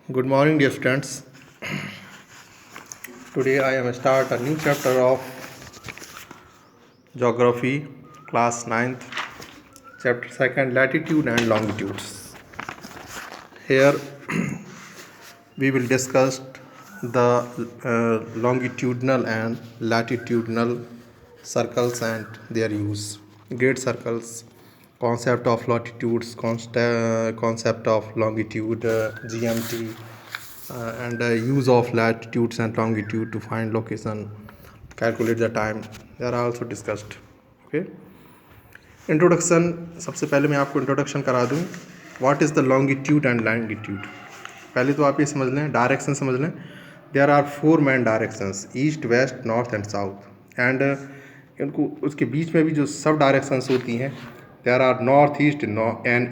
Good morning, dear students. Today I am start a new chapter of Geography, class 9th, chapter 2nd, Latitude and Longitudes. Here we will discuss the longitudinal and latitudinal circles and their use. Great circles, concept of latitudes, concept of longitude, GMT, and use of latitudes and longitude to find location, calculate the time. They are also discussed. Okay. Introduction, सबसे पहले मैं आपको introduction करा दूं. What is the longitude and latitude. पहले तो आप ये समझ लें, डायरेक्शन समझ लें. There are 4 main directions, east, west, north and south. And इनको उसके बीच में भी जो सब डायरेक्शंस होती हैं, there are north east and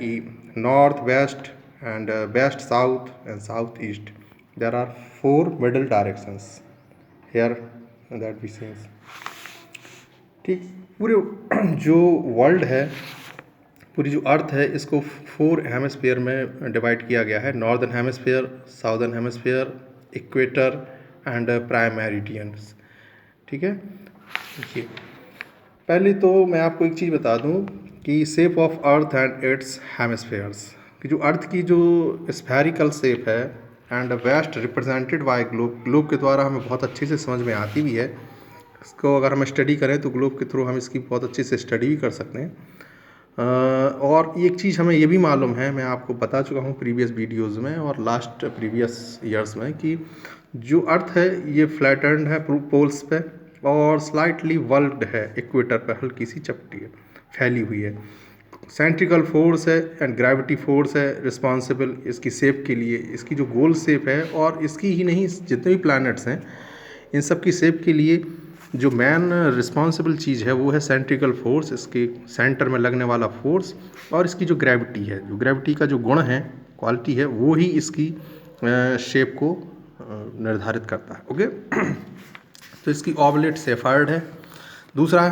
north west and west south and south east. There are 4 middle directions here that we sees. ठीक. पूरे जो वर्ल्ड है, पूरी जो अर्थ है, इसको 4 हेमिस्फीयर में डिवाइड किया गया है. Northern hemisphere, southern hemisphere, equator and prime meridians. ठीक है. देखिए, पहले तो मैं आपको एक चीज़ बता दूं कि shape of earth and its hemispheres, कि जो अर्थ की जो स्फेरिकल शेप है and west represented by globe. Globe के द्वारा हमें बहुत अच्छे से समझ में आती भी है. इसको अगर हम स्टडी करें तो ग्लोब के थ्रू हम इसकी बहुत अच्छे से स्टडी भी कर सकते हैं. और एक चीज़ हमें ये भी मालूम है, मैं आपको बता चुका हूँ प्रीवियस वीडियोज़ में और लास्ट प्रीवियस ईयर्स में, कि जो अर्थ है ये फ्लैटेंड है पोल्स पे और स्लाइटली वर्ल्ड है इक्वेटर पे, हल्की सी चपटी है, फैली हुई है. सेंट्रिकल फोर्स है एंड ग्रेविटी फोर्स है रिस्पॉन्सिबल इसकी शेप के लिए. इसकी जो गोल शेप है, और इसकी ही नहीं, जितने भी प्लैनेट्स हैं इन सब की शेप के लिए जो मैन रिस्पॉन्सिबल चीज़ है वो है सेंट्रिकल फोर्स, इसके सेंटर में लगने वाला फोर्स, और इसकी जो ग्रेविटी है, जो ग्रेविटी का जो गुण है, क्वालिटी है, वो ही इसकी शेप को निर्धारित करता है. ओके. तो इसकी ऑबलेट सेफर्ड है. दूसरा,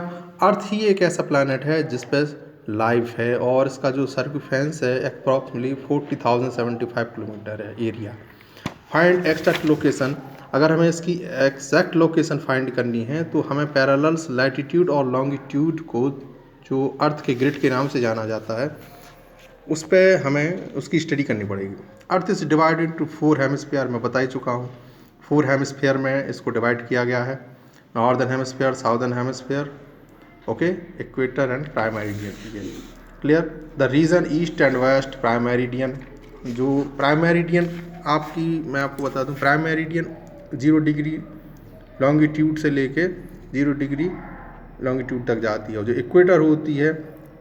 अर्थ ही एक ऐसा प्लैनेट है जिस पर लाइफ है और इसका जो सर्कमफेरेंस है अप्रॉक्सीमेटली 40,075 किलोमीटर है एरिया. Find exact location. अगर हमें इसकी एक्जैक्ट लोकेशन फाइंड करनी है तो हमें पैरेलल्स, लैटिट्यूड और लॉन्गिट्यूड को, जो अर्थ के ग्रिड के नाम से जाना जाता है, उस पर हमें उसकी स्टडी करनी पड़ेगी. Earth is divided into 4 hemisphere. मैं बता ही चुका हूँ 4 हेमिस्फीयर में इसको डिवाइड किया गया है. Northern hemisphere, southern hemisphere, okay, equator and prime meridian. Clear. The reason east and west, prime meridian. जो प्राइम मेरिडियन आपकी, मैं आपको बता दूं, प्राइम मेरिडियन 0 डिग्री लॉन्गिट्यूड से लेके 0 डिग्री लॉन्गिट्यूड तक जाती है. और जो इक्वेटर होती है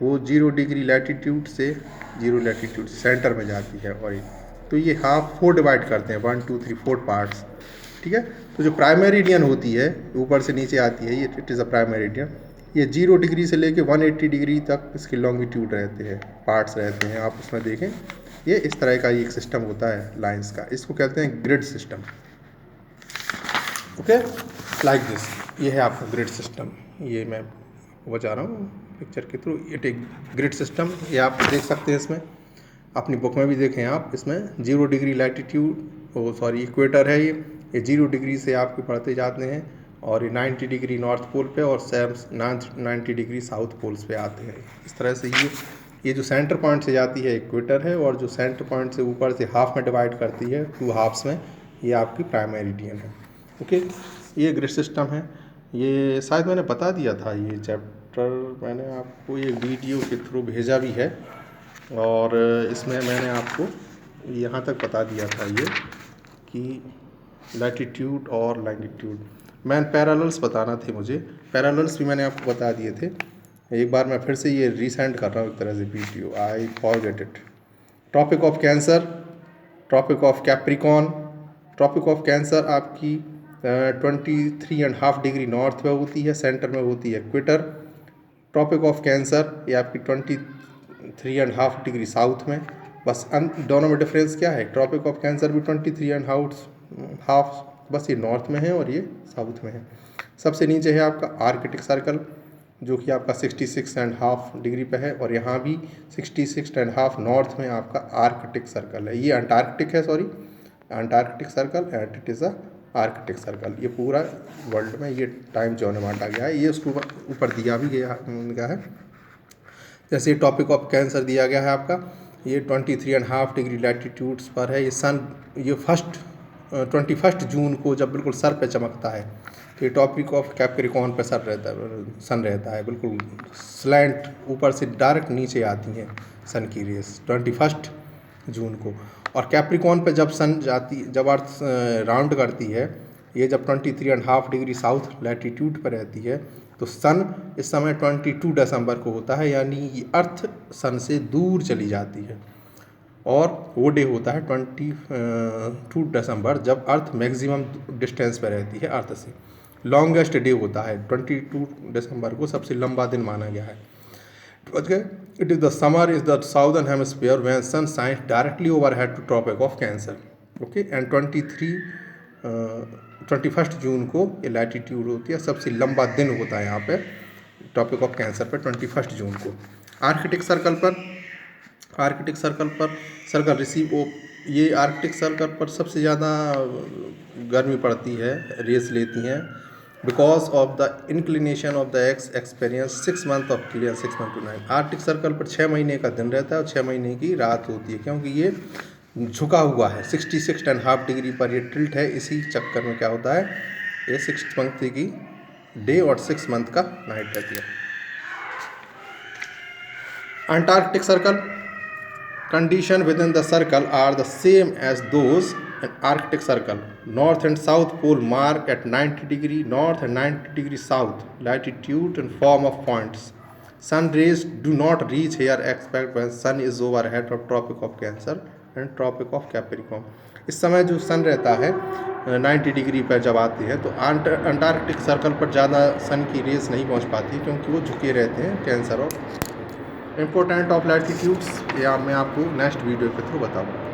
वो 0 डिग्री लैटिट्यूड से 0 लैटिट्यूड सेंटर में जाती है. और तो ये हाफ 4 डिवाइड करते हैं, 1 2 3 4 पार्ट्स. ठीक है. तो जो प्राइम मेरिडियन होती है, ऊपर से नीचे आती है, ये it is a prime meridian. ये 0 डिग्री से लेके 180 डिग्री तक इसके लॉन्गिट्यूड रहते हैं, पार्ट्स रहते हैं. आप उसमें देखें, ये इस तरह का एक सिस्टम होता है लाइंस का. इसको कहते हैं grid system. Okay, like this. ये है आपका ग्रिड सिस्टम. ये मैं बता रहा हूँ पिक्चर के थ्रू. इट एक ग्रिड सिस्टम, ये आप देख सकते हैं. इसमें अपनी बुक में भी देखें आप. इसमें 0 डिग्री लैटिट्यूड, इक्वेटर है ये 0 डिग्री से आपके पढ़ते जाते हैं और ये 90 डिग्री नॉर्थ पोल पे और 90 डिग्री साउथ पोल्स पे आते हैं. इस तरह से ये जो सेंटर पॉइंट से जाती है इक्वेटर है, और जो सेंटर पॉइंट से ऊपर से हाफ में डिवाइड करती है 2 हाफ्स में, ये आपकी प्राइम मेरिडियन है. ओके. ये ग्रिड सिस्टम है. ये शायद मैंने बता दिया था, ये चैप्टर मैंने आपको ये वीडियो के थ्रू भेजा भी है, और इसमें मैंने आपको यहाँ तक बता दिया था ये कि लैटिट्यूड और लॉन्गिट्यूड. मैन पैरेलल्स बताना थे मुझे, पैरेलल्स भी मैंने आपको बता दिए थे. एक बार मैं फिर से ये रीसेंड कर रहा हूँ एक तरह से video. I forget it. Tropic of cancer, tropic of capricorn. Tropic of cancer आपकी 23.5 डिग्री नॉर्थ में होती है, सेंटर में होती है इक्वेटर. ट्रॉपिक ऑफ कैंसर ये आपकी 23.5 डिग्री साउथ में. बस दोनों में डिफरेंस क्या है, ट्रॉपिक ऑफ कैंसर भी 23.5, बस ये नॉर्थ में है और ये साउथ में है. सबसे नीचे है आपका आर्कटिक सर्कल, जो कि आपका 66.5 डिग्री पे है, और यहाँ भी 66.5 नॉर्थ में आपका आर्कटिक सर्कल है. ये अंटार्कटिक है, Antarctic circle and it is a Arctic circle. ये पूरा वर्ल्ड में ये टाइम जोन में बांटा गया है। ये उसको ऊपर दिया भी गया है। जैसे टॉपिक ऑफ कैंसर दिया गया है आपका, ये 23.5 डिग्री लैटिट्यूड्स पर है। ये सन ये 21 जून को जब बिल्कुल सर पे चमकता है तो ये टॉपिक ऑफ कैप्रिकॉर्न पे सन रहता है। बिल्कुल स्लैंट ऊपर से डायरेक्ट नीचे आती हैं सन की रेस 21 जून को। और कैप्रिकॉर्न पे जब अर्थ राउंड करती है, ये जब 23.5 डिग्री साउथ लैटिट्यूड पर रहती है तो सन इस समय 22 दिसंबर को होता है, यानी ये अर्थ सन से दूर चली जाती है। और वो डे होता है 22 दिसंबर जब अर्थ मैक्सिमम डिस्टेंस पर रहती है अर्थ से। लॉन्गेस्ट डे होता है 22 दिसंबर को, सबसे लंबा दिन माना गया है। It is the summer is the southern hemisphere when sun shines directly overhead to Tropic of Cancer. Okay, and 21 जून को ये लैटिट्यूड होती है, सबसे लंबा दिन होता है यहाँ पे टॉपिक ऑफ कैंसर पे 21 जून को। आर्कटिक सर्कल पर सर्कल रिसीव ये आर्कटिक सर्कल पर सबसे ज़्यादा गर्मी पड़ती है, रेस लेती हैं, because of the inclination of the experience 6 month of clear 6 month to 9। Arctic circle पर 6 महीने का दिन रहता है और 6 महीने की रात होती है, क्योंकि ये झुका हुआ है 66.5 डिग्री पर ये टिल्ट है। इसी चक्कर में क्या होता है, ये 6 मंथ की डे और 6 मंथ का नाइट रहती है। Antarctic circle condition within the circle are the same as those in Arctic circle. North and South pole mark at 90 degree north and 90 degree south latitude in form of points. Sun rays do not reach here except when sun is overhead of Tropic of Cancer and Tropic of Capricorn. इस समय जो सन रहता है 90 degree पर जब आती है तो अंटार्कटिक सर्कल पर ज़्यादा सन की रेस नहीं पहुंच पाती, क्योंकि वो झुके रहते हैं कैंसर और इम्पोर्टेंट ऑफ लैटिट्यूड्स। या मैं आपको नेक्स्ट वीडियो के थ्रू बताऊँगा।